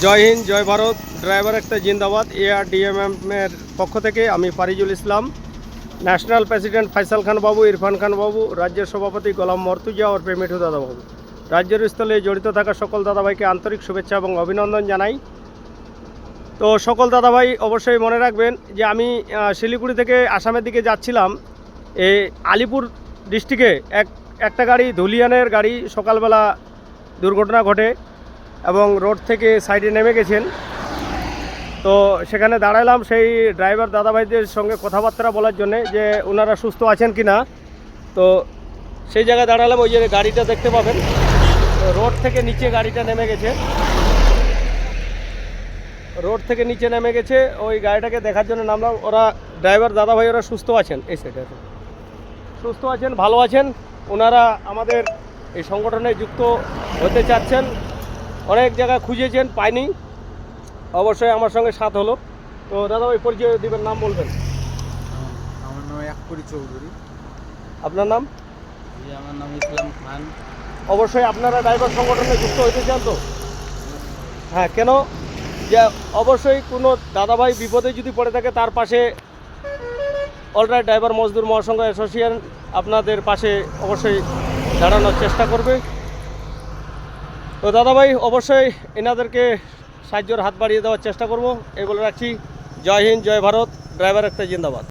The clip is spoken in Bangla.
জয় হিন্দ, জয় ভারত। ড্রাইভার একটা জিন্দাবাদ। এআরডিএমএম এর পক্ষ থেকে আমি ফারিজুল ইসলাম, ন্যাশনাল প্রেসিডেন্ট ফয়সাল খান বাবু, ইরফান খান বাবু, রাজ্যের সভাপতি গোলাম মর্তুজা ওর মিঠু দাদাবাবু, রাজ্যের স্থলে জড়িত থাকা সকল দাদাভাইকে আন্তরিক শুভেচ্ছা এবং অভিনন্দন জানাই। তো সকল দাদাভাই অবশ্যই মনে রাখবেন যে আমি শিলিগুড়ি থেকে আসামের দিকে যাচ্ছিলাম। এই আলিপুর ডিস্ট্রিক্টে একটা গাড়ি, ধুলিয়ানের গাড়ি, সকালবেলা দুর্ঘটনা ঘটে এবং রোড থেকে সাইডে নেমে গেছেন। তো সেখানে দাঁড়ালাম সেই ড্রাইভার দাদাভাইদের সঙ্গে কথাবার্তা বলার জন্য যে ওনারা সুস্থ আছেন কি না। তো সেই জায়গায় দাঁড়ালাম, ওই যে গাড়িটা দেখতে পাবেন, রোড থেকে নিচে গাড়িটা নেমে গেছে, রোড থেকে নিচে নেমে গেছে। ওই গাড়িটাকে দেখার জন্য নামলাম। ওরা ড্রাইভার দাদাভাই ওরা সুস্থ আছেন, এই সাইডে সুস্থ আছেন, ভালো আছেন। ওনারা আমাদের এই সংগঠনে যুক্ত হতে চাচ্ছেন, অনেক জায়গায় খুঁজেছেন, পায়নি, অবশ্যই আমার সঙ্গে সাথ হলো। তো দাদাভাই পরিচয় দিবেন, নাম বলবেন। আমার নাম একপুরি চৌধুরী। আপনার নাম? আমার নাম ইসলাম খান। অবশ্যই আপনারা ড্রাইভার সংগঠনে যুক্ত হতে চান তো? হ্যাঁ, কেন? যে অবশ্যই কোনো দাদাভাই বিপদে যদি পড়ে থাকে তার পাশে অলরাইট ড্রাইভার মজদুর মহাসংঘ অ্যাসোসিয়েশন আপনাদের পাশে অবশ্যই দাঁড়ানোর চেষ্টা করবে। তো দাদাভাই অবশ্যই এনাদেরকে সাহায্যের হাত বাড়িয়ে দেওয়ার চেষ্টা করব, এই বলে রাখছি। জয় হিন্দ, জয় ভারত। ড্রাইভার একটা জিন্দাবাদ।